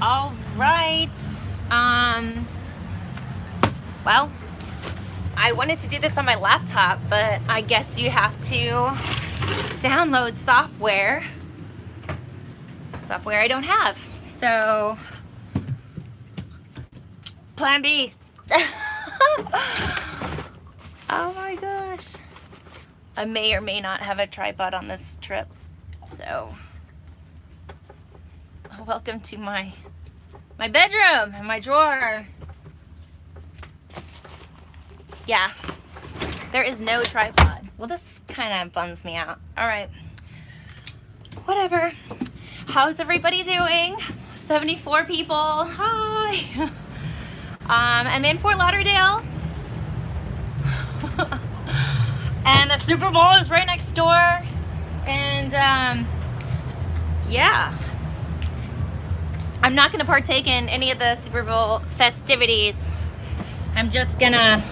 All right. Well, I wanted to do this on my laptop, but I guess you have to download software I don't have. So, plan B. Oh my gosh. I may or may not have a tripod on this trip. So, welcome to my bedroom and my drawer. Yeah, there is no tripod. Well, this kind of bums me out. All right, whatever. How's everybody doing? 74 people, hi. I'm in Fort Lauderdale. And the Super Bowl is right next door. And yeah. I'm not gonna partake in any of the Super Bowl festivities. I'm just gonna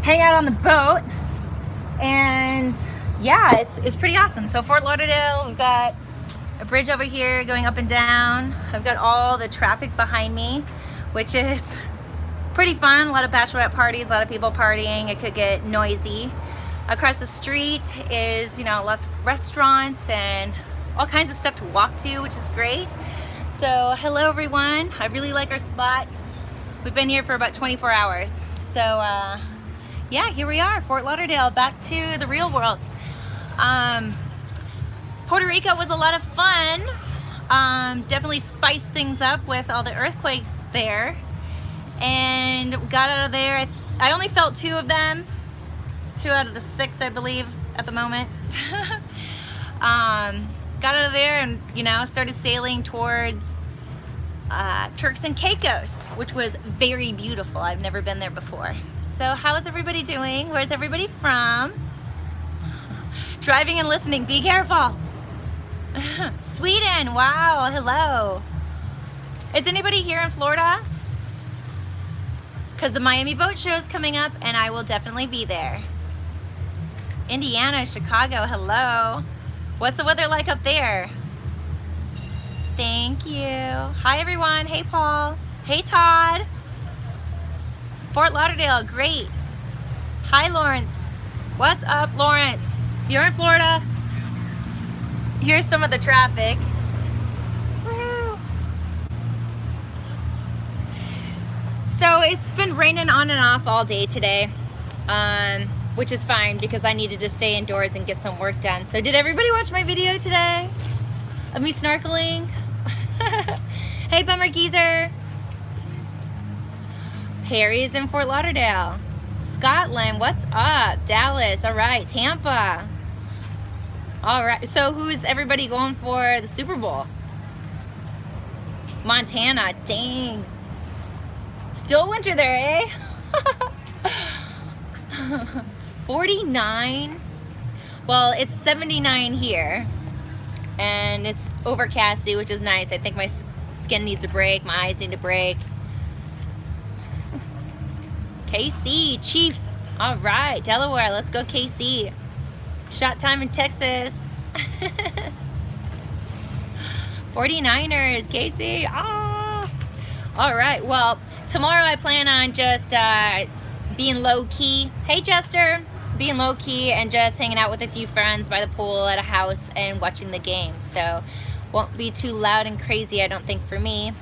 hang out on the boat, and yeah, it's pretty awesome. So Fort Lauderdale, we've got a bridge over here going up and down. I've got all the traffic behind me, which is pretty fun. A lot of bachelorette parties, a lot of people partying. It could get noisy. Across the street is, you know, lots of restaurants and all kinds of stuff to walk to, which is great. So hello everyone. I really like our spot. We've been here for about 24 hours. So yeah, here we are, Fort Lauderdale, back to the real world. Puerto Rico was a lot of fun. Definitely spiced things up with all the earthquakes there. And got out of there. I only felt 2 of them. 2 out of the 6, I believe, at the moment. Got out of there and, you know, started sailing towards Turks and Caicos, which was very beautiful. I've never been there before. So how is everybody doing? Where's everybody from? Driving and listening, be careful. Sweden, wow, hello. Is anybody here in Florida? Because the Miami Boat Show is coming up and I will definitely be there. Indiana, Chicago, hello. What's the weather like up there? Thank you. Hi everyone. Hey Paul. Hey Todd. Fort Lauderdale, great. Hi Lawrence. What's up, Lawrence? You're in Florida? Here's some of the traffic. Woo. So it's been raining on and off all day today. Which is fine because I needed to stay indoors and get some work done. So did everybody watch my video today of me snorkeling? Hey Bummer Geezer. Harry's in Fort Lauderdale. Scotland, what's up? Dallas, all right. Tampa. All right, so who's everybody going for the Super Bowl? Montana, dang. Still winter there, eh? 49. Well, it's 79 here and it's overcasty, which is nice. I think my skin needs a break, my eyes need a break. KC Chiefs, all right. Delaware, let's go KC. Shot time in Texas. 49ers, KC. Ah. All right, well, tomorrow I plan on just being low-key. Hey Jester. Being low-key and just hanging out with a few friends by the pool at a house and watching the game. So won't be too loud and crazy, I don't think, for me.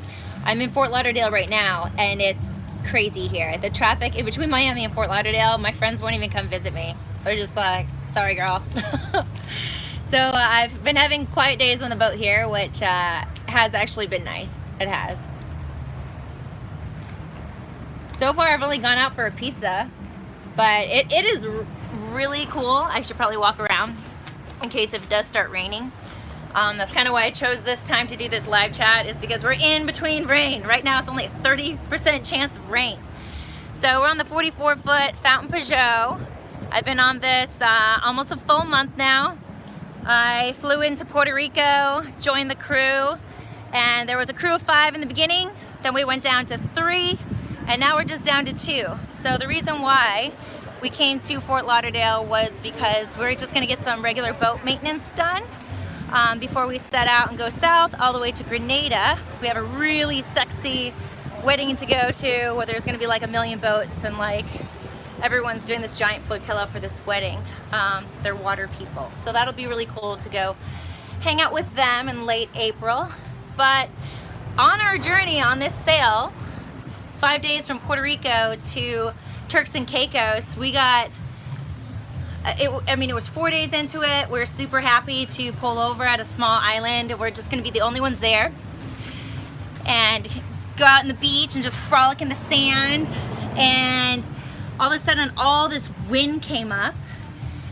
I'm in Fort Lauderdale right now and it's crazy here. The traffic in between Miami and Fort Lauderdale, my friends won't even come visit me. They're just like, sorry girl. So I've been having quiet days on the boat here, which has actually been nice. It has. So far I've only gone out for a pizza, but it is really cool. I should probably walk around in case if it does start raining. That's kind of why I chose this time to do this live chat, is because we're in between rain. Right now it's only a 30% chance of rain. So we're on the 44-foot Fountain Peugeot. I've been on this almost a full month now. I flew into Puerto Rico, joined the crew, and there was a crew of 5 in the beginning, then we went down to 3, and now we're just down to 2. So the reason why we came to Fort Lauderdale was because we're just gonna get some regular boat maintenance done. before we set out and go south all the way to Grenada. We have a really sexy wedding to go to where there's going to be like a million boats and like everyone's doing this giant flotilla for this wedding. They're water people, so that'll be really cool to go hang out with them in late April. But on our journey on this sail, 5 days from Puerto Rico to Turks and Caicos, we got it was 4 days into it. We're super happy to pull over at a small island. We're just gonna be the only ones there and go out on the beach and just frolic in the sand. And all of a sudden, all this wind came up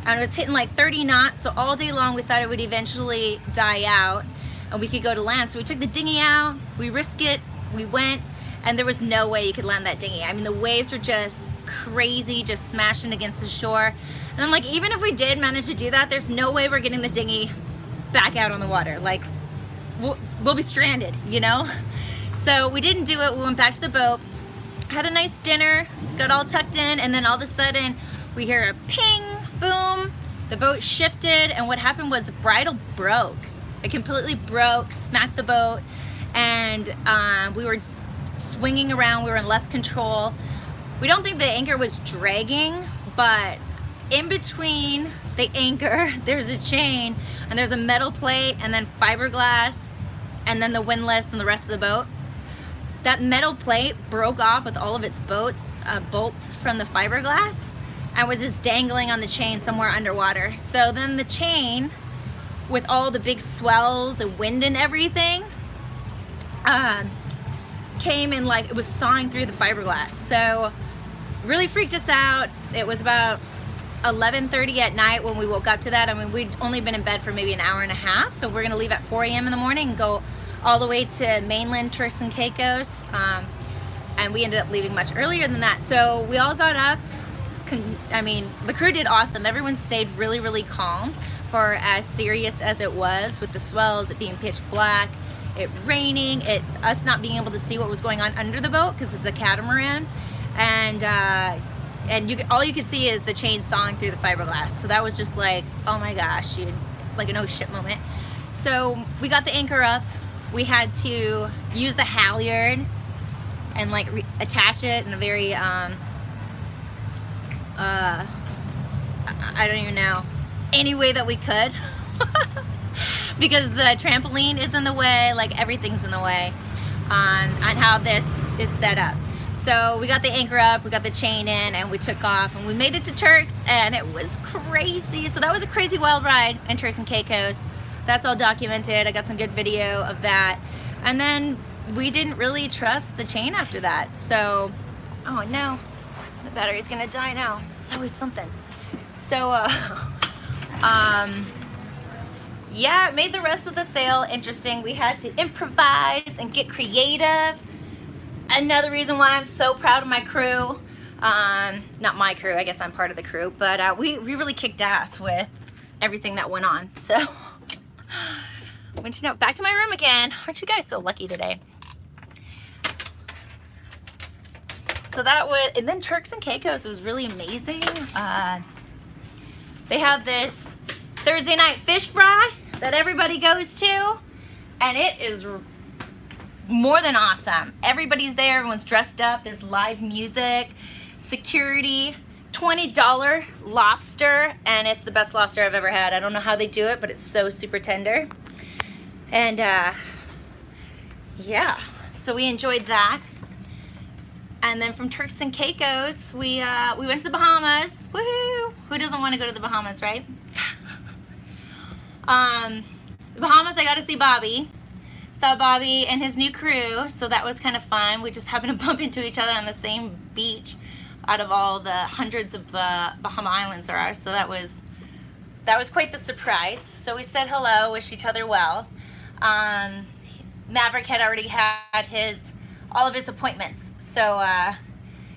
and it was hitting like 30 knots. So all day long, we thought it would eventually die out and we could go to land. So we took the dinghy out, we risked it, we went, and there was no way you could land that dinghy. I mean, the waves were just crazy, just smashing against the shore. And I'm like, even if we did manage to do that, there's no way we're getting the dinghy back out on the water. Like, we'll be stranded, you know? So we didn't do it. We went back to the boat, had a nice dinner, got all tucked in, and then all of a sudden we hear a ping, boom, the boat shifted, and what happened was the bridle broke. It completely broke, smacked the boat, and we were swinging around, we were in less control. We don't think the anchor was dragging, but in between the anchor, there's a chain, and there's a metal plate, and then fiberglass, and then the windlass and the rest of the boat. That metal plate broke off with all of its bolts from the fiberglass and was just dangling on the chain somewhere underwater. So then the chain, with all the big swells and wind and everything, came in like it was sawing through the fiberglass. So really freaked us out. It was about 11:30 at night when we woke up to that. I mean, we'd only been in bed for maybe an hour and a half, so we're gonna leave at 4 a.m. in the morning and go all the way to mainland Turks and Caicos, and we ended up leaving much earlier than that. So we all got up. I mean, the crew did awesome. Everyone stayed really, really calm for as serious as it was, with the swells, it being pitch black, it raining, us not being able to see what was going on under the boat because it's a catamaran, and all you could see is the chain sawing through the fiberglass. So that was just like, oh my gosh, like an oh shit moment. So we got the anchor up. We had to use the halyard and like attach it in a very I don't even know, any way that we could because the trampoline is in the way, like everything's in the way on how this is set up. So we got the anchor up, we got the chain in, and we took off, and we made it to Turks, and it was crazy. So that was a crazy wild ride in Turks and Caicos. That's all documented. I got some good video of that. And then we didn't really trust the chain after that. So, oh no, the battery's gonna die now. It's always something. So, yeah, it made the rest of the sail interesting. We had to improvise and get creative. Another reason why I'm so proud of my crew. Not my crew, I guess I'm part of the crew, but we really kicked ass with everything that went on. So, went back to my room again. Aren't you guys so lucky today? So that was, and then Turks and Caicos was really amazing. They have this Thursday night fish fry that everybody goes to, and it is more than awesome. Everybody's there, everyone's dressed up, there's live music, security, $20 lobster, and it's the best lobster I've ever had. I don't know how they do it, but it's so super tender. And yeah, so we enjoyed that. And then from Turks and Caicos, we went to the Bahamas. Woohoo! Who doesn't want to go to the Bahamas, right? The Bahamas, I got to see Bobby. Saw Bobby and his new crew, so that was kind of fun. We just happened to bump into each other on the same beach out of all the hundreds of Bahama Islands there are, so that was quite the surprise. So we said hello, wished each other well. Maverick had already had all of his appointments, so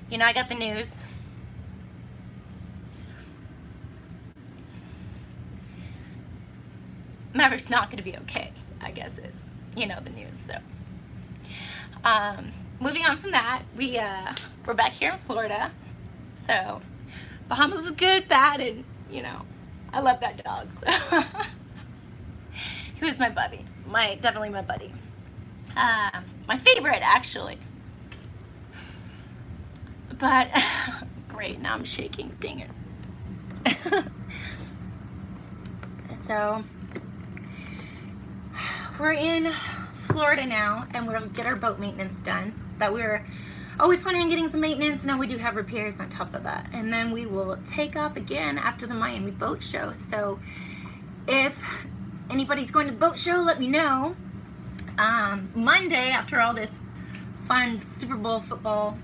you know, I got the news. Maverick's not going to be okay, I guess is, you know, the news. So moving on from that, we're back here in Florida. So Bahamas is good, bad, and you know, I love that dog, so he Who's my buddy? Definitely my buddy. My favorite, actually. But, great, now I'm shaking, dang it. So, we're in Florida now, and we'll get our boat maintenance done. That we were always planning on getting some maintenance. Now we do have repairs on top of that. And then we will take off again after the Miami boat show. So, if anybody's going to the boat show, let me know. Monday, after all this fun Super Bowl football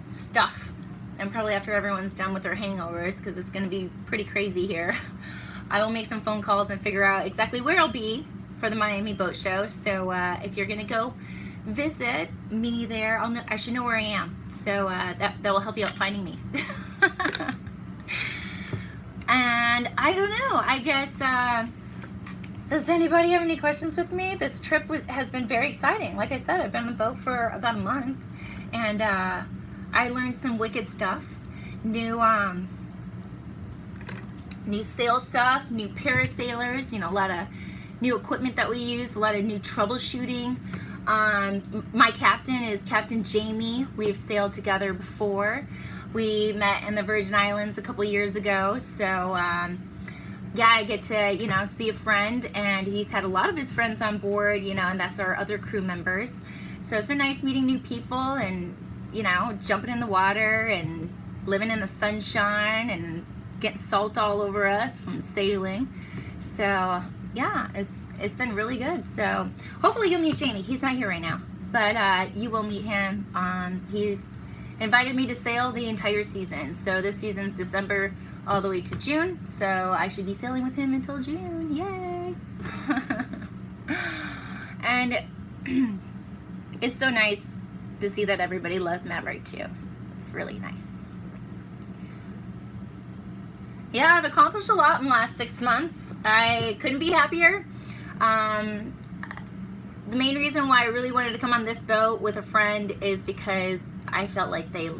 stuff, and probably after everyone's done with their hangovers, because it's going to be pretty crazy here, I will make some phone calls and figure out exactly where I'll be for the Miami boat show. So if you're going to go visit me there, I should know where I am. So that will help you out finding me. And I don't know, I guess, does anybody have any questions with me? This trip has been very exciting. Like I said, I've been on the boat for about a month, and I learned some wicked stuff. New sail stuff, new parasailers, you know, a lot of new equipment that we use, a lot of new troubleshooting. My captain is Captain Jamie. We've sailed together before. We met in the Virgin Islands a couple years ago, so yeah, I get to, you know, see a friend, and he's had a lot of his friends on board, you know, and that's our other crew members. So it's been nice meeting new people and, you know, jumping in the water and living in the sunshine and getting salt all over us from sailing. So yeah, it's been really good. So hopefully you'll meet Jamie. He's not here right now, but you will meet him. He's invited me to sail the entire season. So this season's December all the way to June, so I should be sailing with him until June. Yay! And it's so nice to see that everybody loves Maverick too. It's really nice. Yeah, I've accomplished a lot in the last 6 months. I couldn't be happier. The main reason why I really wanted to come on this boat with a friend is because I felt like they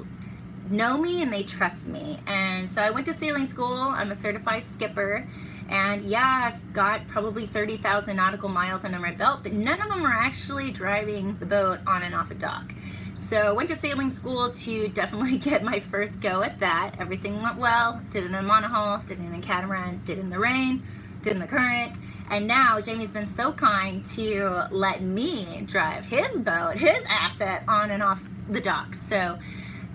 know me and they trust me. And so I went to sailing school. I'm a certified skipper, and yeah, I've got probably 30,000 nautical miles under my belt, but none of them are actually driving the boat on and off a dock. So I went to sailing school to definitely get my first go at that. Everything went well. Did it in a monohull, did it in a catamaran, did it in the rain, did it in the current. And now Jamie's been so kind to let me drive his boat, his asset, on and off the dock. So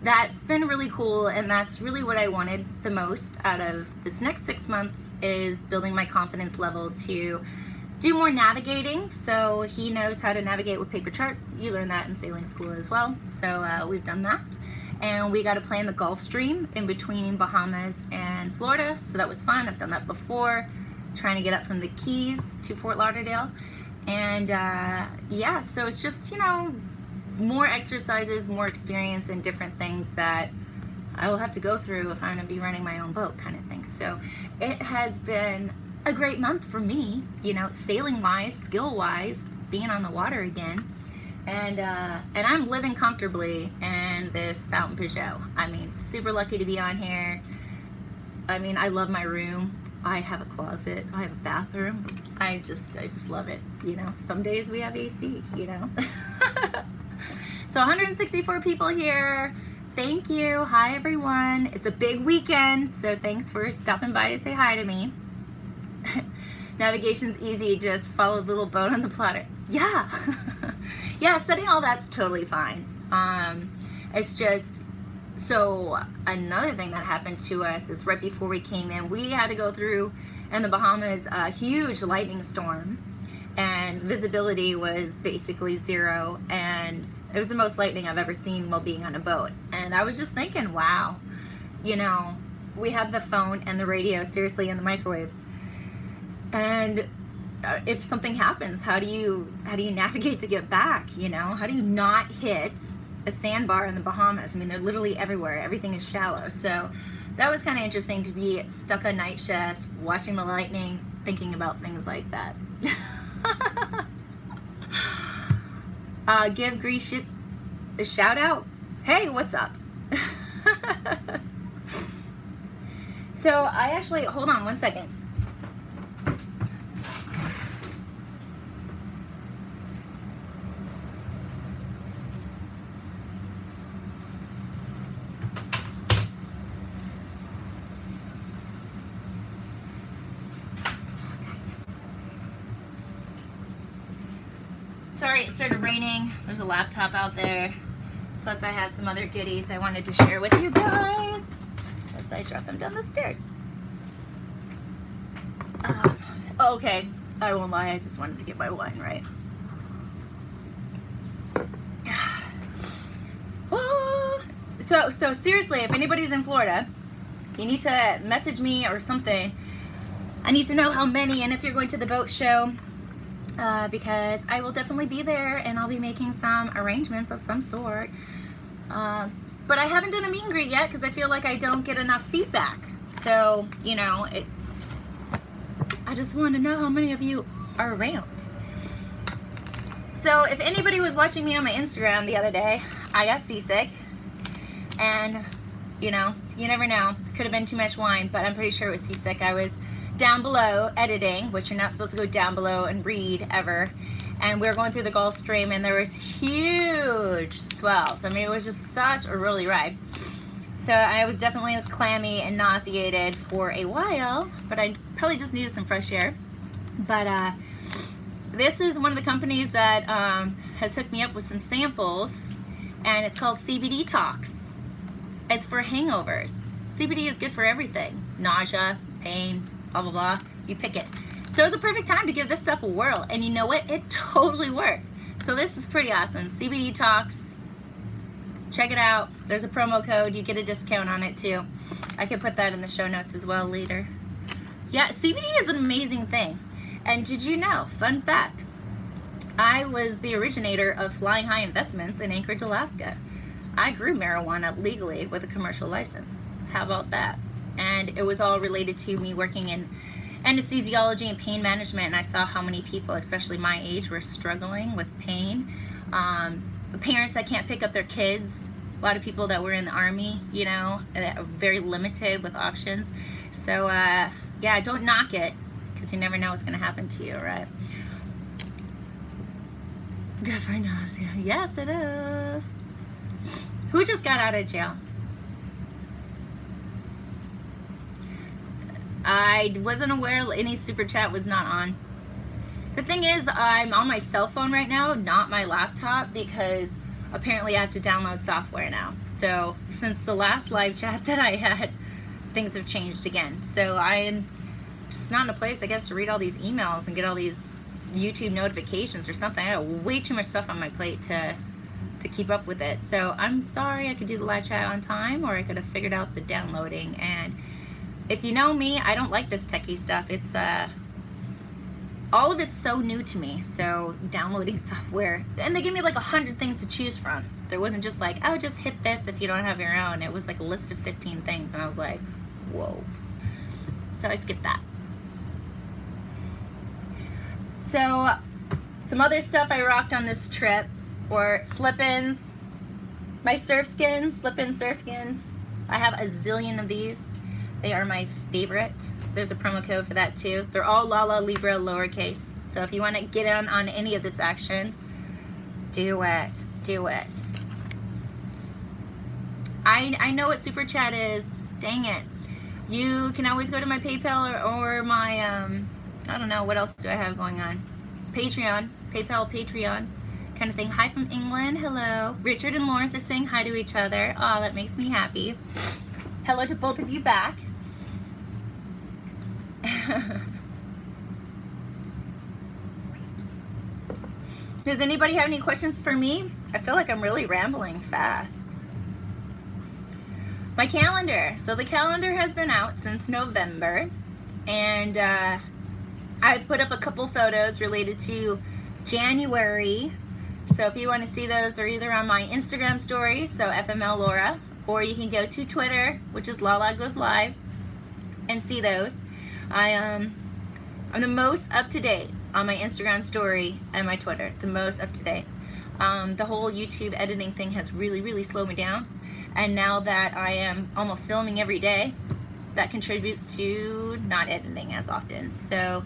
that's been really cool, and that's really what I wanted the most out of this next 6 months, is building my confidence level to do more navigating. So he knows how to navigate with paper charts. You learn that in sailing school as well. So we've done that, and we got to play in the Gulf Stream in between Bahamas and Florida. So that was fun. I've done that before, trying to get up from the Keys to Fort Lauderdale. And yeah, so it's just, you know, more exercises, more experience, and different things that I will have to go through if I'm going to be running my own boat, kind of thing. So it has been a great month for me, you know, sailing wise, skill wise, being on the water again, and I'm living comfortably in this Fountain Peugeot. I mean, super lucky to be on here. I mean, I love my room. I have a closet. I have a bathroom. I just love it. You know, some days we have AC, you know. So 164 people here. Thank you. Hi, everyone. It's a big weekend, so thanks for stopping by to say hi to me. Navigation's easy. Just follow the little boat on the plotter. Yeah. Yeah, setting all that's totally fine. It's just, so another thing that happened to us is right before we came in, we had to go through in the Bahamas a huge lightning storm, and visibility was basically zero, and it was the most lightning I've ever seen while being on a boat. And I was just thinking, wow, you know, we had the phone and the radio seriously in the microwave, and if something happens, how do you navigate to get back? You know, how do you not hit a sandbar in the Bahamas? I mean, they're literally everywhere. Everything is shallow. So that was kind of interesting to be stuck on night shift, watching the lightning, thinking about things like that. Give Grease Shits a shout out. Hey, what's up? So I actually, hold on one second. Sorry, it started raining. There's a laptop out there. Plus I have some other goodies I wanted to share with you guys as I drop them down the stairs. Okay, I won't lie, I just wanted to get my wine right. So seriously, if anybody's in Florida, you need to message me or something. I need to know how many, and if you're going to the boat show, because I will definitely be there and I'll be making some arrangements of some sort. But I haven't done a meet and greet yet because I feel like I don't get enough feedback. So, you know, I just want to know how many of you are around. So if anybody was watching me on my Instagram the other day, I got seasick. And, you know, you never know. Could have been too much wine, but I'm pretty sure it was seasick. I was down below editing, which you're not supposed to go down below and read ever. And we were going through the Gulf Stream, and there was huge swells. I mean, it was just such a rolly ride. So I was definitely clammy and nauseated for a while, but I probably just needed some fresh air. But this is one of the companies that has hooked me up with some samples, and it's called CBD Talks. It's for hangovers. CBD is good for everything. Nausea, pain, blah, blah, blah. You pick it. So it was a perfect time to give this stuff a whirl. And you know what? It totally worked. So this is pretty awesome. CBD Talks. Check it out. There's a promo code. You get a discount on it too. I can put that in the show notes as well later. Yeah, CBD is an amazing thing. And did you know, fun fact, I was the originator of Flying High Investments in Anchorage, Alaska. I grew marijuana legally with a commercial license. How about that? And it was all related to me working in anesthesiology and pain management, and I saw how many people, especially my age, were struggling with pain. Parents that can't pick up their kids, a lot of people that were in the Army, you know, that are very limited with options. So yeah, don't knock it, because you never know what's going to happen to you, right? Good for nausea. Yes, it is. Who just got out of jail? I wasn't aware any super chat was not on. The thing is, I'm on my cell phone right now, not my laptop, because apparently I have to download software now. So since the last live chat that I had, things have changed again. So I am just not in a place, I guess, to read all these emails and get all these YouTube notifications or something. I got way too much stuff on my plate to keep up with it. So I'm sorry. I could do the live chat on time, or I could have figured out the downloading. And if you know me, I don't like this techie stuff. It's all of it's so new to me. So downloading software, and they give me like 100 things to choose from. There wasn't just like, oh, just hit this if you don't have your own. It was like a list of 15 things, and I was like, whoa. So I skipped that. So some other stuff I rocked on this trip were slip-ins, my surf skins, slip-in surf skins. I have a zillion of these. They are my favorite. There's a promo code for that too. They're all Lala Libra lowercase. So if you want to get on any of this action, do it. Do it. I know what Super Chat is. Dang it. You can always go to my PayPal or my, I don't know, what else do I have going on? Patreon. PayPal, Patreon kind of thing. Hi from England. Hello. Richard and Lawrence are saying hi to each other. Oh, that makes me happy. Hello to both of you back. Does anybody have any questions for me? I feel like I'm really rambling fast. My calendar. So the calendar has been out since November, and I put up a couple photos related to January. So if you want to see those, they're either on my Instagram story, so FML Laura, or you can go to Twitter, which is Lala Goes Live, and see those. I'm the most up to date on my Instagram story and my Twitter, the most up to date. The whole YouTube editing thing has really slowed me down, and now that I am almost filming every day, that contributes to not editing as often. So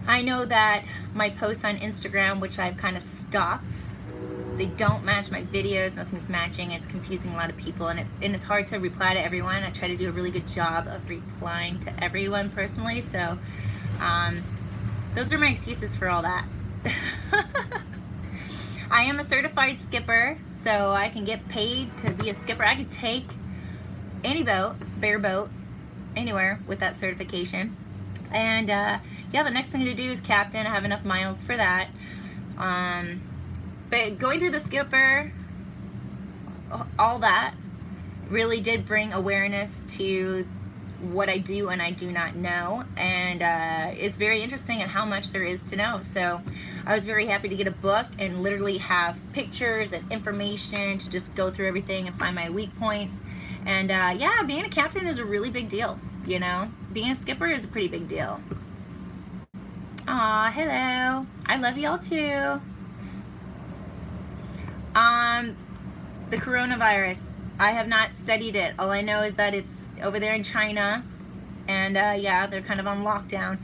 I know that my posts on Instagram, which I've kind of stopped, they don't match my videos. Nothing's matching. It's confusing a lot of people, and it's hard to reply to everyone. I try to do a really good job of replying to everyone personally. So those are my excuses for all that. I am a certified skipper, so I can get paid to be a skipper. I could take any boat, bareboat, anywhere with that certification. And yeah, the next thing to do is captain. I have enough miles for that. But going through the skipper, all that really did bring awareness to what I do and I do not know, and it's very interesting at how much there is to know. So I was very happy to get a book and literally have pictures and information to just go through everything and find my weak points. And yeah, being a captain is a really big deal, you know. Being a skipper is a pretty big deal. Aw, hello. I love y'all too. The coronavirus, I have not studied it. All I know is that it's over there in China, and yeah, they're kind of on lockdown.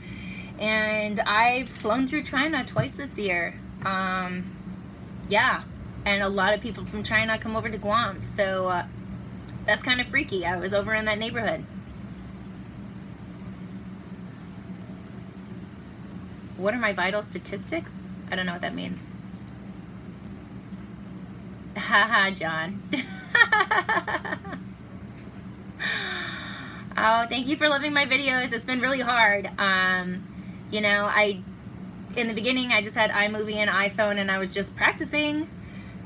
And I've flown through China twice this year. Yeah, and a lot of people from China come over to Guam, so that's kind of freaky. I was over in that neighborhood. What are my vital statistics? I don't know what that means. Haha, John. Oh, thank you for loving my videos. It's been really hard. You know, in the beginning I just had iMovie and iPhone, and I was just practicing,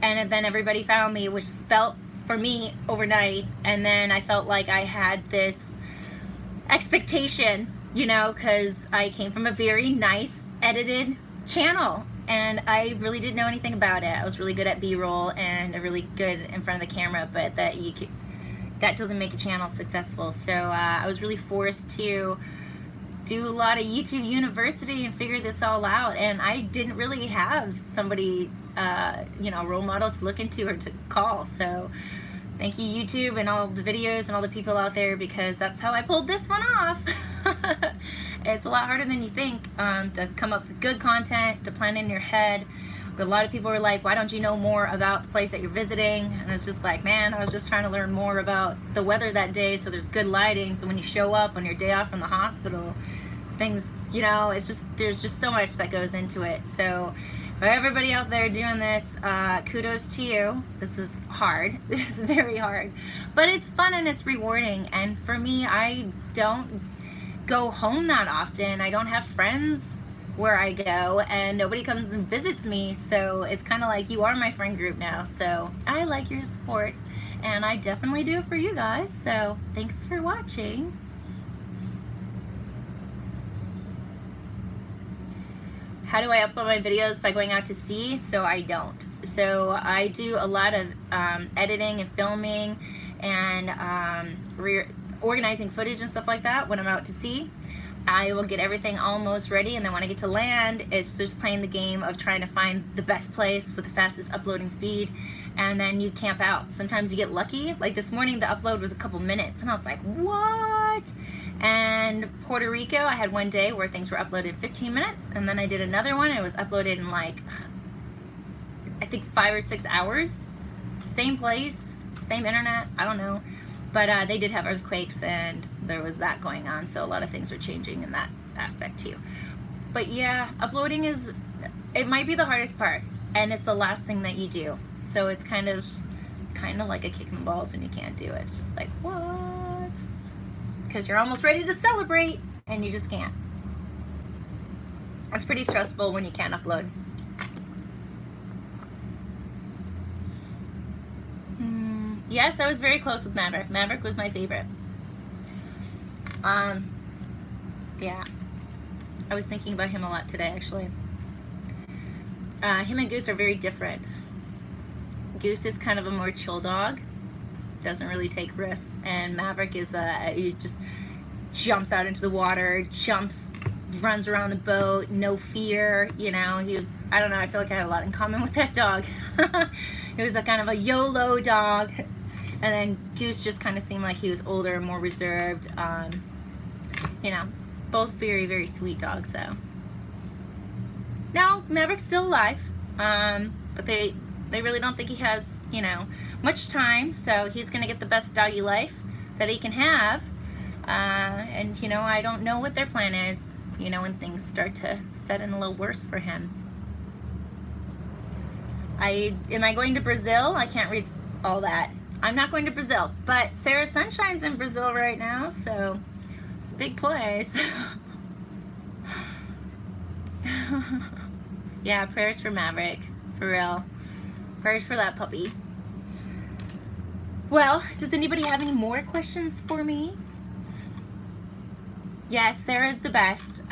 and then everybody found me, which felt for me overnight. And then I felt like I had this expectation, you know, because I came from a very nice edited channel, and I really didn't know anything about it. I was really good at B-roll and really good in front of the camera, but that doesn't make a channel successful. So I was really forced to do a lot of YouTube University and figure this all out, and I didn't really have somebody, you know, role model to look into or to call. So thank you, YouTube, and all the videos and all the people out there, because that's how I pulled this one off. It's a lot harder than you think to come up with good content, to plan in your head. A lot of people were like, why don't you know more about the place that you're visiting? And it's just like, man, I was just trying to learn more about the weather that day, so there's good lighting, so when you show up on your day off from the hospital, things, you know, it's just, there's just so much that goes into it. So for everybody out there doing this, kudos to you. This is hard. It's very hard, but it's fun and it's rewarding. And for me, I don't go home that often. I don't have friends where I go, and nobody comes and visits me, so it's kind of like you are my friend group now. So I like your support, and I definitely do it for you guys. So thanks for watching. How do I upload my videos? By going out to sea? So I don't. So I do a lot of editing and filming and organizing footage and stuff like that when I'm out to sea. I will get everything almost ready, and then when I get to land, it's just playing the game of trying to find the best place with the fastest uploading speed, and then you camp out. Sometimes you get lucky. Like this morning, the upload was a couple minutes, and I was like, what? And Puerto Rico, I had one day where things were uploaded in 15 minutes, and then I did another one, and it was uploaded in like, I think 5 or 6 hours. Same place, same internet, I don't know. But they did have earthquakes, and there was that going on, so a lot of things were changing in that aspect too. But yeah, uploading it might be the hardest part, and it's the last thing that you do. So it's kind of like a kick in the balls when you can't do it. It's just like, what? Because you're almost ready to celebrate, and you just can't. It's pretty stressful when you can't upload. Yes, I was very close with Maverick. Maverick was my favorite. Yeah. I was thinking about him a lot today, actually. Him and Goose are very different. Goose is kind of a more chill dog. Doesn't really take risks. And Maverick is, he just jumps out into the water, runs around the boat, no fear, you know. I don't know, I feel like I had a lot in common with that dog. It was a kind of a YOLO dog. And then Goose just kind of seemed like he was older and more reserved. You know, both very, very sweet dogs though. No, Maverick's still alive. But they really don't think he has, you know, much time. So he's going to get the best doggy life that he can have. And, you know, I don't know what their plan is, you know, when things start to set in a little worse for him. Am I going to Brazil? I can't read all that. I'm not going to Brazil, but Sarah Sunshine's in Brazil right now, so it's a big place. Yeah, prayers for Maverick, for real. Prayers for that puppy. Well, does anybody have any more questions for me? Yes, Sarah's the best.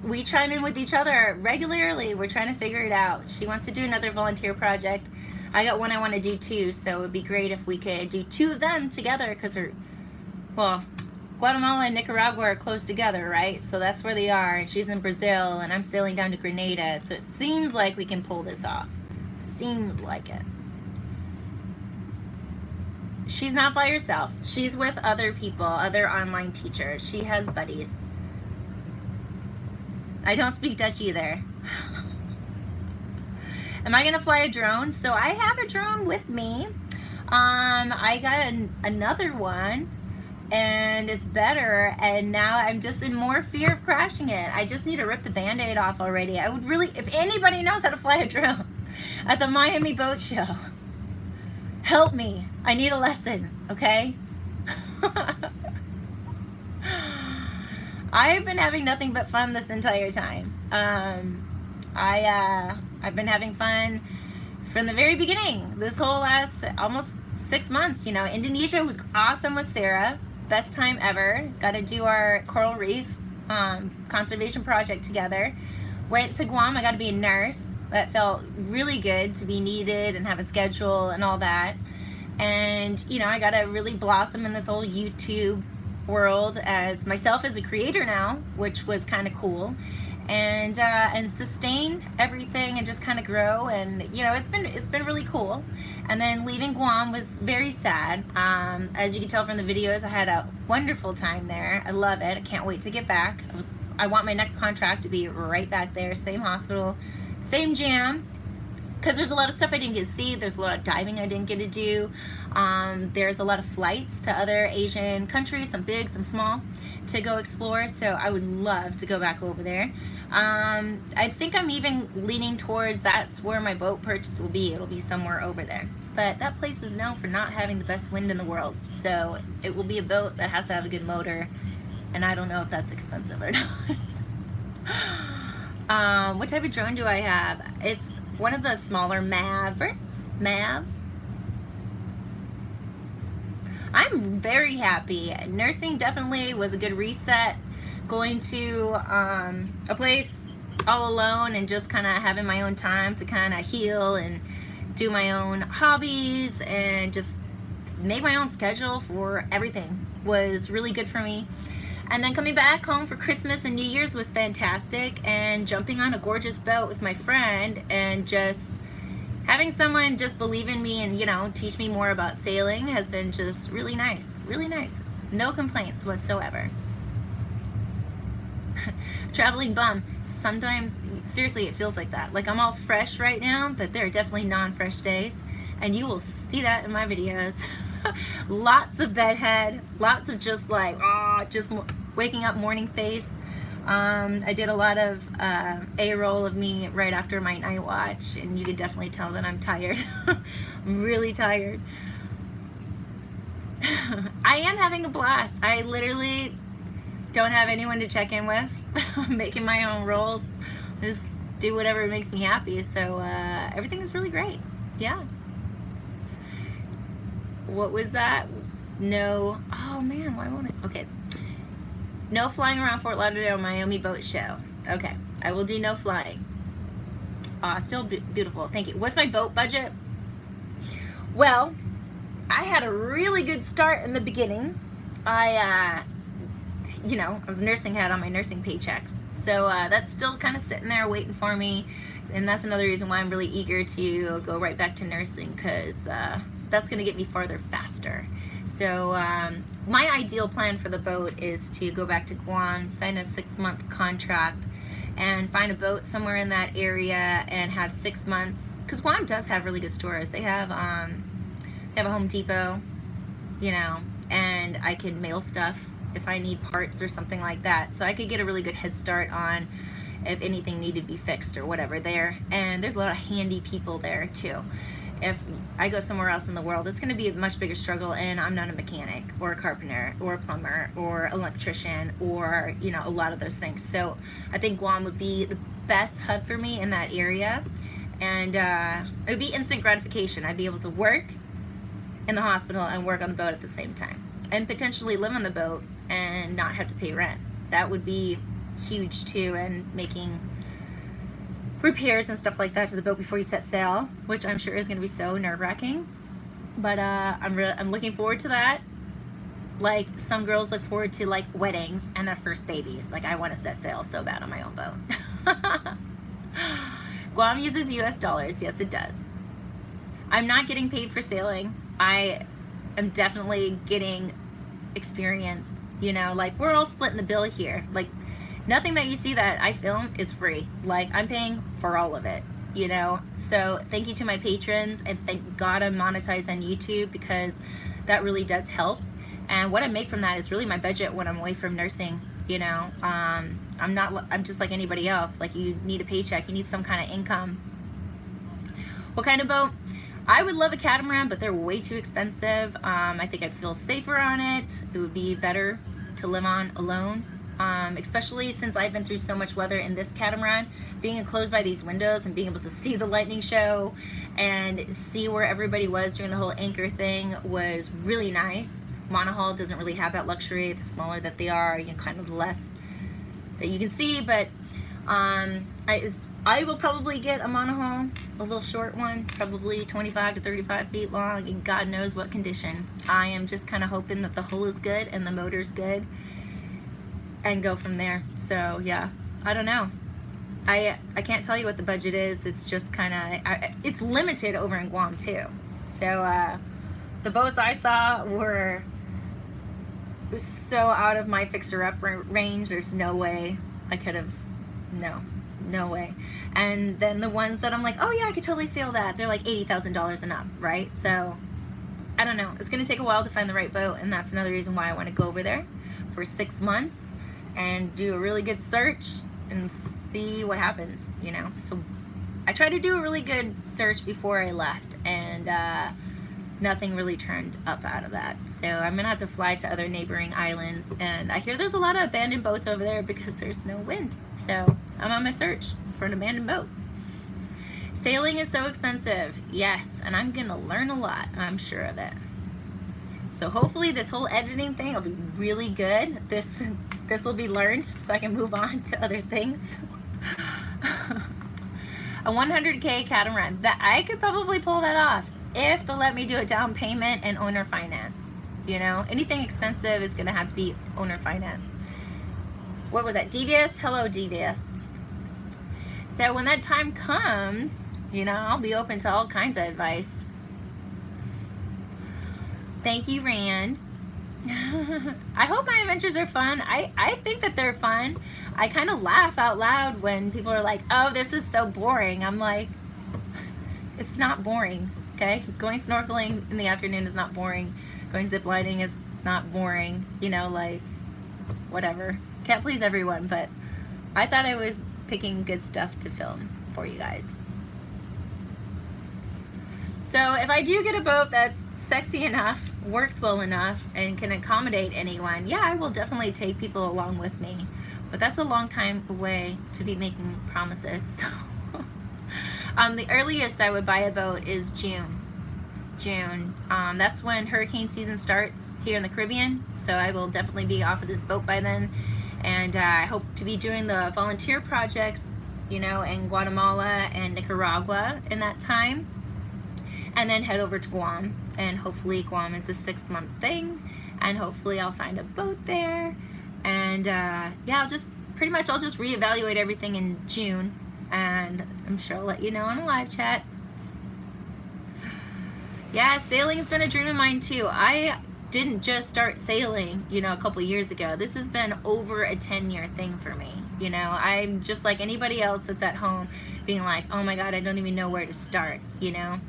We chime in with each other regularly. We're trying to figure it out. She wants to do another volunteer project. I got one I want to do too, so it would be great if we could do 2 of them together, because well, Guatemala and Nicaragua are close together, right? So that's where they are, and she's in Brazil, and I'm sailing down to Grenada, so it seems like we can pull this off. Seems like it. She's not by herself. She's with other people, other online teachers. She has buddies. I don't speak Dutch either. Am I gonna fly a drone? So I have a drone with me. I got another one, and it's better, and now I'm just in more fear of crashing it. I just need to rip the band-aid off already. I would really, if anybody knows how to fly a drone at the Miami Boat Show, help me. I need a lesson, okay? I've been having nothing but fun this entire time. I've been having fun from the very beginning. This whole last almost 6 months, you know. Indonesia was awesome with Sarah. Best time ever. Got to do our coral reef conservation project together. Went to Guam. I got to be a nurse. That felt really good to be needed and have a schedule and all that. And, you know, I got to really blossom in this whole YouTube world as myself as a creator now, which was kind of cool. And sustain everything and just kind of grow, and you know, it's been really cool. And then leaving Guam was very sad. As you can tell from the videos, I had a wonderful time there. I love it. I can't wait to get back. I want my next contract to be right back there, same hospital, same jam, because there's a lot of stuff I didn't get to see. There's a lot of diving I didn't get to do. There's a lot of flights to other Asian countries, some big, some small, to go explore. So I would love to go back over there. I think I'm even leaning towards that's where my boat purchase will be. It'll be somewhere over there. But that place is known for not having the best wind in the world. So it will be a boat that has to have a good motor. And I don't know if that's expensive or not. What type of drone do I have? It's one of the smaller Mavs. I'm very happy. Nursing definitely was a good reset. Going to a place all alone and just kind of having my own time to kind of heal and do my own hobbies and just make my own schedule for everything was really good for me. And then coming back home for Christmas and New Year's was fantastic, and jumping on a gorgeous boat with my friend and just having someone just believe in me and, you know, teach me more about sailing has been just really nice, really nice. No complaints whatsoever. Traveling bum. Sometimes, seriously, it feels like that. Like I'm all fresh right now, but there are definitely non-fresh days, and you will see that in my videos. Lots of bedhead, lots of just like, just waking up morning face. I did a lot of A-roll of me right after my night watch, and you can definitely tell that I'm tired. I'm really tired. I am having a blast. I literally don't have anyone to check in with. I'm making my own rolls. Just do whatever makes me happy. So everything is really great. Yeah. What was that? No. Oh man, why won't it? Okay. No flying around Fort Lauderdale Miami Boat Show. Okay. I will do no flying. Still beautiful. Thank you. What's my boat budget? Well, I had a really good start in the beginning. You know, I was a nursing head on my nursing paychecks. So that's still kind of sitting there waiting for me. And that's another reason why I'm really eager to go right back to nursing, because that's going to get me farther faster. So my ideal plan for the boat is to go back to Guam, sign a 6-month contract, and find a boat somewhere in that area and have 6 months. Because Guam does have really good stores. They have a Home Depot, you know, and I can mail stuff if I need parts or something like that. So I could get a really good head start on if anything needed to be fixed or whatever there. And there's a lot of handy people there too. If I go somewhere else in the world, it's going to be a much bigger struggle, and I'm not a mechanic or a carpenter or a plumber or electrician or, you know, a lot of those things. So I think Guam would be the best hub for me in that area, and it would be instant gratification. I'd be able to work in the hospital and work on the boat at the same time, and potentially live on the boat and not have to pay rent. That would be huge too, and making repairs and stuff like that to the boat before you set sail, which I'm sure is going to be so nerve-wracking. But I'm looking forward to that. Like some girls look forward to like weddings and their first babies. Like I want to set sail so bad on my own boat. Guam uses US dollars. Yes, it does. I'm not getting paid for sailing. I am definitely getting experience. You know, like we're all splitting the bill here. Like nothing that you see that I film is free. Like I'm paying for all of it, you know? So thank you to my patrons, and thank God I'm monetized on YouTube, because that really does help. And what I make from that is really my budget when I'm away from nursing, you know? I'm just like anybody else. Like you need a paycheck, you need some kind of income. What kind of boat? I would love a catamaran, but they're way too expensive. I think I'd feel safer on it. It would be better to live on alone. Especially since I've been through so much weather in this catamaran, being enclosed by these windows and being able to see the lightning show and see where everybody was during the whole anchor thing was really nice. Monohull doesn't really have that luxury. The smaller that they are, you can kind of less that you can see, but I will probably get a monohull, a little short one, probably 25 to 35 feet long, and God knows what condition. I am just kind of hoping that the hull is good and the motor's good, and go from there. So yeah, I don't know. I can't tell you what the budget is. It's just kind of, it's limited over in Guam too. So the boats I saw were so out of my fixer-up range. There's no way I could have, no way. And then the ones that I'm like, oh yeah, I could totally sail that, they're like $80,000 and up, right? So I don't know. It's gonna take a while to find the right boat, and that's another reason why I want to go over there for 6 months and do a really good search and see what happens, you know. So I tried to do a really good search before I left, and nothing really turned up out of that. So I'm gonna have to fly to other neighboring islands, and I hear there's a lot of abandoned boats over there because there's no wind. So I'm on my search for an abandoned boat. Sailing is so expensive, yes, and I'm gonna learn a lot, I'm sure of it. So hopefully this whole editing thing will be really good. This will be learned so I can move on to other things. A 100K catamaran, that I could probably pull that off if they'll let me do a down payment and owner finance. You know, anything expensive is gonna have to be owner finance. What was that, Devious? Hello, Devious. So when that time comes, you know, I'll be open to all kinds of advice. Thank you, Rand. I hope my adventures are fun. I think that they're fun. I kind of laugh out loud when people are like, oh, this is so boring. I'm like, it's not boring, okay? Going snorkeling in the afternoon is not boring. Going ziplining is not boring. You know, like, whatever. Can't please everyone, but I thought I was picking good stuff to film for you guys. So if I do get a boat that's sexy enough, works well enough, and can accommodate anyone, yeah, I will definitely take people along with me. But that's a long time away to be making promises. So the earliest I would buy a boat is June. That's when hurricane season starts here in the Caribbean. So I will definitely be off of this boat by then. And I hope to be doing the volunteer projects, you know, in Guatemala and Nicaragua in that time. And then head over to Guam, and hopefully Guam is a 6-month thing, and hopefully I'll find a boat there, and yeah, I'll just reevaluate everything in June, and I'm sure I'll let you know on a live chat. Yeah, sailing's been a dream of mine too. I didn't just start sailing, you know, a couple years ago. This has been over a 10-year thing for me. You know, I'm just like anybody else that's at home being like, oh my God, I don't even know where to start, you know.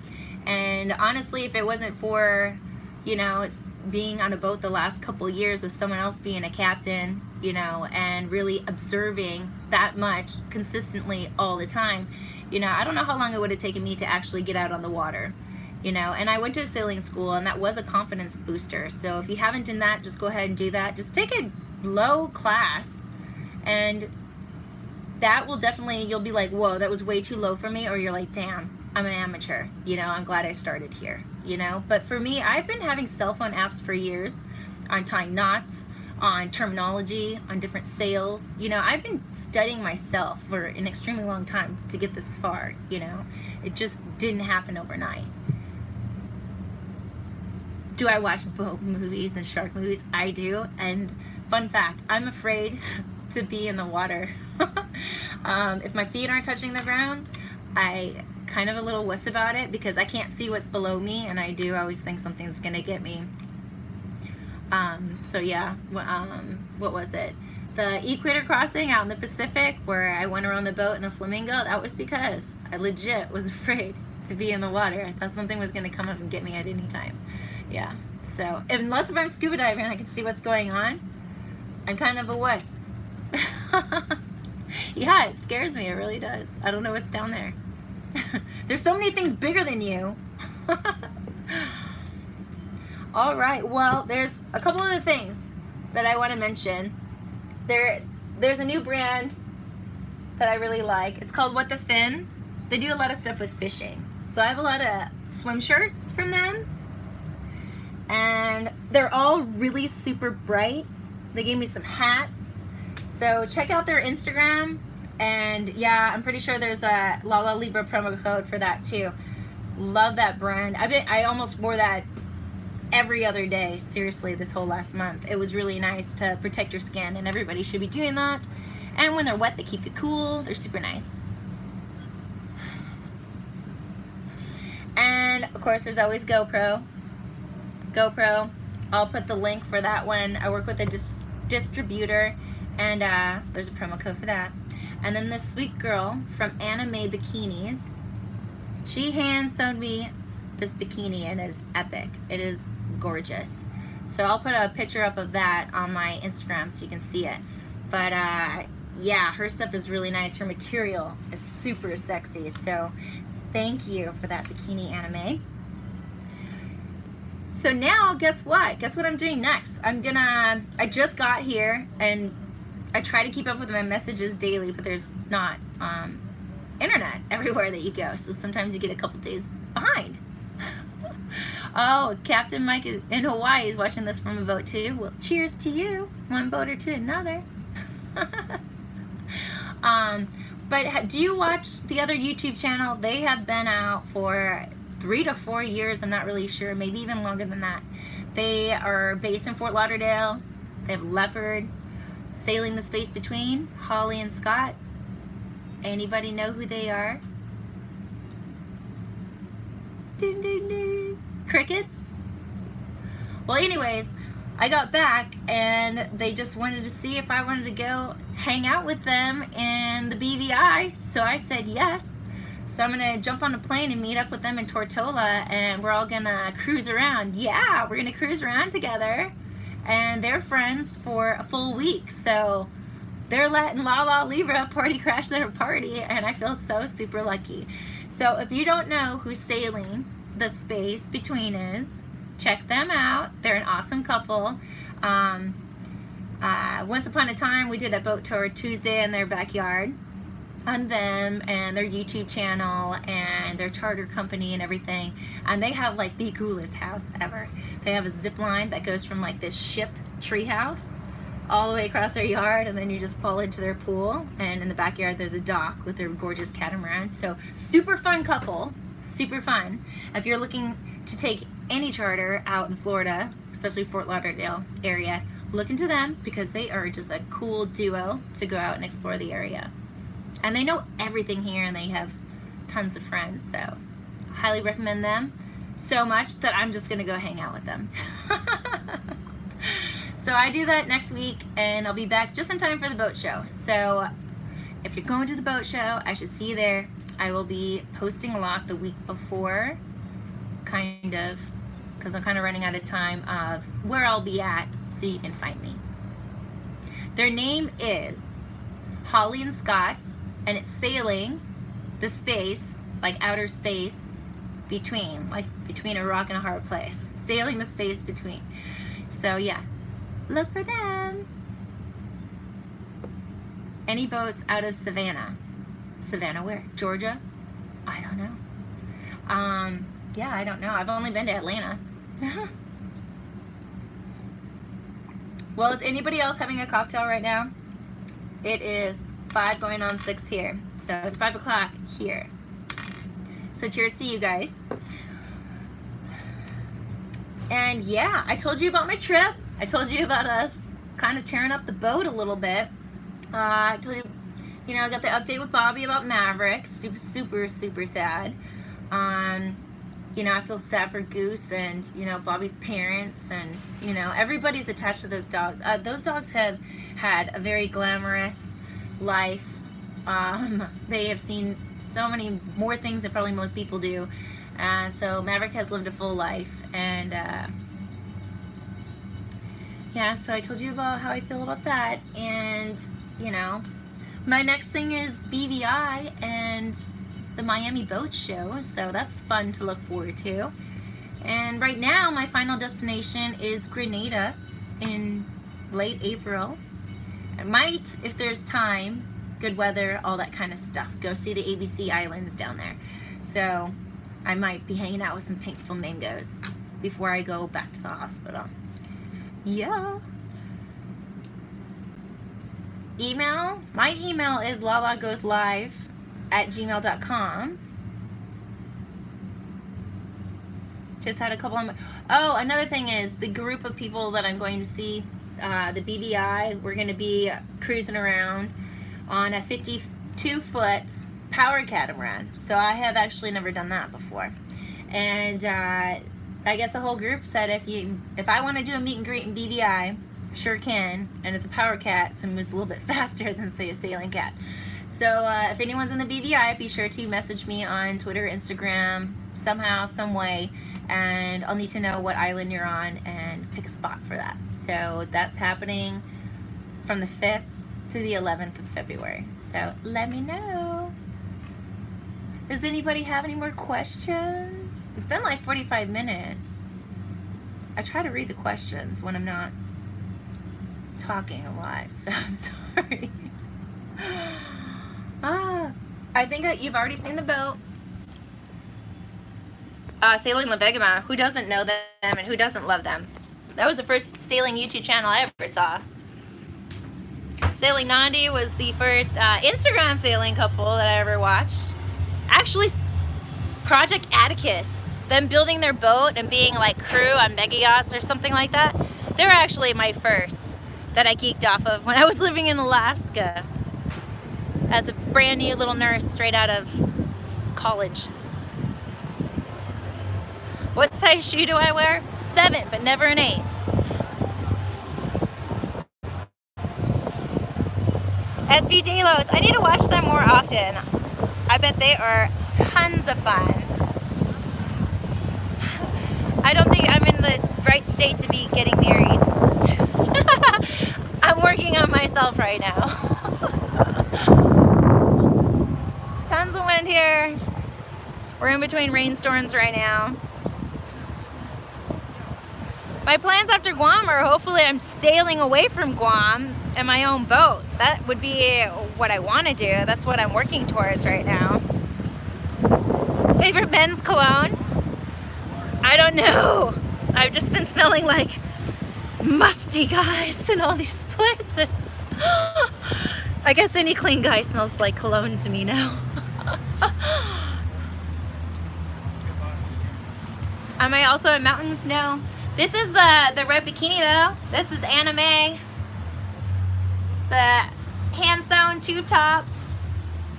And honestly, if it wasn't for, you know, being on a boat the last couple years with someone else being a captain, you know, and really observing that much consistently all the time, you know, I don't know how long it would have taken me to actually get out on the water, you know. And I went to a sailing school, and that was a confidence booster. So if you haven't done that, just go ahead and do that. Just take a low class, and that will definitely, you'll be like, whoa, that was way too low for me, or you're like, damn, I'm an amateur, you know, I'm glad I started here, you know. But for me, I've been having cell phone apps for years on tying knots, on terminology, on different sails. You know, I've been studying myself for an extremely long time to get this far, you know. It just didn't happen overnight. Do I watch boat movies and shark movies? I do. And fun fact, I'm afraid to be in the water. If my feet aren't touching the ground, I kind of a little wuss about it because I can't see what's below me, and I always think something's gonna get me. So yeah, what was it? The equator crossing out in the Pacific where I went around the boat in a flamingo, that was because I legit was afraid to be in the water. I thought something was gonna come up and get me at any time. Yeah, so unless if I'm scuba diving I can see what's going on, I'm kind of a wuss. Yeah, it scares me, it really does. I don't know what's down there. There's so many things bigger than you. All right, well, there's a couple other things that I want to mention. There's a new brand that I really like. It's called What the Fin. They do a lot of stuff with fishing. So I have a lot of swim shirts from them, and they're all really super bright. They gave me some hats. So check out their Instagram, and yeah, I'm pretty sure there's a La Libra promo code for that too. Love that brand. I almost wore that every other day, seriously, this whole last month. It was really nice to protect your skin, and everybody should be doing that. And when they're wet, they keep you cool. They're super nice. And of course, there's always GoPro. I'll put the link for that one. I work with a distributor, and there's a promo code for that. And then this sweet girl from Anime Bikinis, she hand sewed me this bikini, and it is epic. It is gorgeous. So I'll put a picture up of that on my Instagram so you can see it. But yeah, her stuff is really nice. Her material is super sexy. So thank you for that bikini, Anime. So now, guess what? Guess what I'm doing next? I just got here, and I try to keep up with my messages daily, but there's not internet everywhere that you go. So sometimes you get a couple days behind. Oh, Captain Mike in Hawaii is watching this from a boat too. Well, cheers to you. One boater to another. But do you watch the other YouTube channel? They have been out for 3 to 4 years. I'm not really sure. Maybe even longer than that. They are based in Fort Lauderdale. They have Leopard, Sailing the Space Between, Holly and Scott. Anybody know who they are? Ding, ding, ding. Crickets? Well, anyways, I got back, and they just wanted to see if I wanted to go hang out with them in the BVI, so I said yes. So I'm gonna jump on a plane and meet up with them in Tortola, and we're all gonna cruise around. Yeah, we're gonna cruise around together, and they're friends for a full week, so they're letting La Libra party crash their party, and I feel so super lucky. So if you don't know who Sailing the Space Between is, check them out. They're an awesome couple. Once upon a time, we did a boat tour Tuesday in their backyard on them and their YouTube channel and their charter company and everything. And they have like the coolest house ever. They have a zip line that goes from like this ship tree house all the way across their yard, and then you just fall into their pool, and in the backyard there's a dock with their gorgeous catamarans. So super fun couple, super fun. If you're looking to take any charter out in Florida, especially Fort Lauderdale area, look into them because they are just a cool duo to go out and explore the area. And they know everything here, and they have tons of friends, so highly recommend them so much that I'm just gonna go hang out with them. So I do that next week, and I'll be back just in time for the boat show. So if you're going to the boat show, I should see you there. I will be posting a lot the week before, kind of because I'm kind of running out of time of where I'll be at so you can find me. Their name is Holly and Scott, and it's sailing the space, like outer space, between a rock and a hard place. Sailing the space between. So yeah, look for them. Any boats out of Savannah? Savannah where? Georgia? I don't know. Yeah, I don't know. I've only been to Atlanta. Well, is anybody else having a cocktail right now? It is 5 going on 6 here. So it's 5 o'clock here. So cheers to you guys. And yeah, I told you about my trip. I told you about us kind of tearing up the boat a little bit. I told you, you know, I got the update with Bobby about Maverick. Super sad. You know, I feel sad for Goose and, you know, Bobby's parents, and, you know, everybody's attached to those dogs. Those dogs have had a very glamorous life. They have seen so many more things than probably most people do. So Maverick has lived a full life, and yeah, so I told you about how I feel about that. And, you know, my next thing is BVI and the Miami Boat Show, so that's fun to look forward to. And right now my final destination is Grenada in late April. I might, if there's time, good weather, all that kind of stuff, go see the ABC Islands down there. So I might be hanging out with some pink flamingos before I go back to the hospital. Yeah. Email, my email is lalagoeslive@gmail.com. Just had a couple of, oh, another thing is the group of people that I'm going to see, the BVI, we're going to be cruising around on a 52-foot power catamaran. So I have actually never done that before. And I guess the whole group said if I want to do a meet and greet in BVI, sure can, and it's a power cat, so it moves a little bit faster than, say, a sailing cat. So if anyone's in the BVI, be sure to message me on Twitter, Instagram, somehow, some way, and I'll need to know what island you're on and pick a spot for that. So that's happening from the 5th to the 11th of February. So let me know. Does anybody have any more questions? It's been like 45 minutes. I try to read the questions when I'm not talking a lot, so I'm sorry. I think that you've already seen the boat. Sailing La Vegama. Who doesn't know them and who doesn't love them? That was the first sailing YouTube channel I ever saw. Sailing Nandi was the first Instagram sailing couple that I ever watched. Actually, Project Atticus, them building their boat and being like crew on mega yachts or something like that, they're actually my first that I geeked off of when I was living in Alaska as a brand new little nurse straight out of college. What size shoe do I wear? 7, but never an 8. SV Delos, I need to watch them more often. I bet they are tons of fun. I don't think I'm in the right state to be getting married. I'm working on myself right now. Tons of wind here. We're in between rainstorms right now. My plans after Guam are hopefully I'm sailing away from Guam in my own boat. That would be what I want to do. That's what I'm working towards right now. Favorite men's cologne? I don't know. I've just been smelling like musty guys in all these places. I guess any clean guy smells like cologne to me now. Am I also in mountains? No. This is the red bikini though. This is anime. It's a hand-sewn tube top.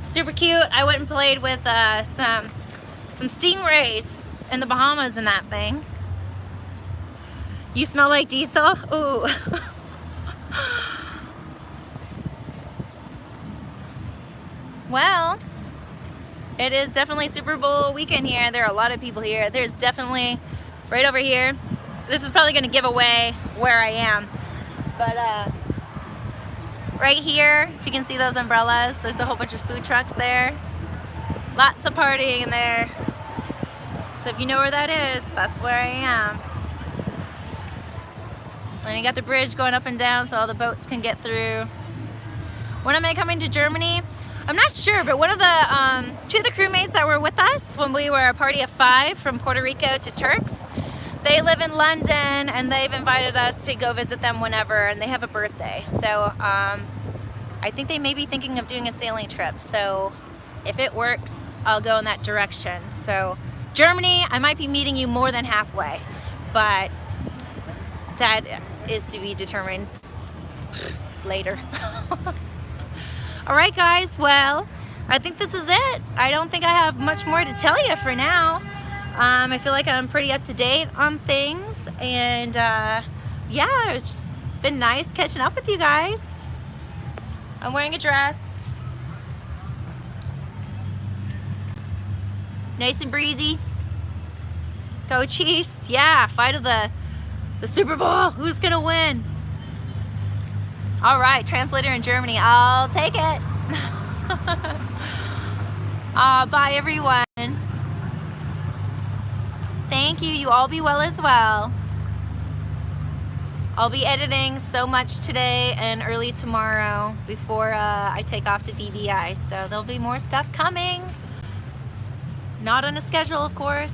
Super cute. I went and played with some stingrays in the Bahamas in that thing. You smell like diesel? Ooh. Well, it is definitely Super Bowl weekend here. There are a lot of people here. There's definitely right over here. This is probably going to give away where I am, but right here, if you can see those umbrellas, there's a whole bunch of food trucks there. Lots of partying in there. So if you know where that is, that's where I am. And you got the bridge going up and down so all the boats can get through. When am I coming to Germany? I'm not sure, but one of the two of the crewmates that were with us when we were a party of 5 from Puerto Rico to Turks, they live in London and they've invited us to go visit them whenever, and they have a birthday. So I think they may be thinking of doing a sailing trip. So if it works, I'll go in that direction. So Germany, I might be meeting you more than halfway, but that is to be determined later. All right, guys, well, I think this is it. I don't think I have much more to tell you for now. I feel like I'm pretty up to date on things, and yeah, it's just been nice catching up with you guys. I'm wearing a dress. Nice and breezy. Go Chiefs. Yeah, fight of the Super Bowl. Who's gonna win? All right, translator in Germany. I'll take it. Bye, everyone. Thank you. You all be well as well. I'll be editing so much today and early tomorrow before I take off to VBI. So there'll be more stuff coming. Not on a schedule, of course.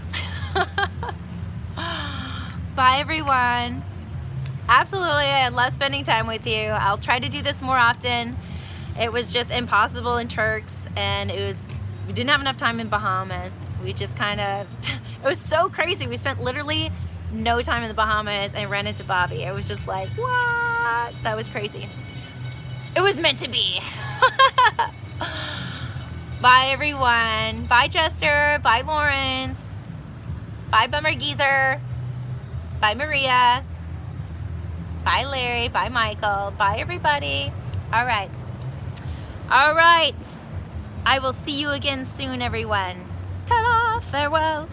Bye, everyone. Absolutely, I love spending time with you. I'll try to do this more often. It was just impossible in Turks, and we didn't have enough time in Bahamas. We just kind of, it was so crazy. We spent literally no time in the Bahamas and ran into Bobby. It was just like, what? That was crazy. It was meant to be. Bye, everyone. Bye, Jester. Bye, Lawrence. Bye, Bummer Geezer. Bye, Maria. Bye, Larry. Bye, Michael. Bye, everybody. All right. All right. I will see you again soon, everyone. Ta-da! Farewell.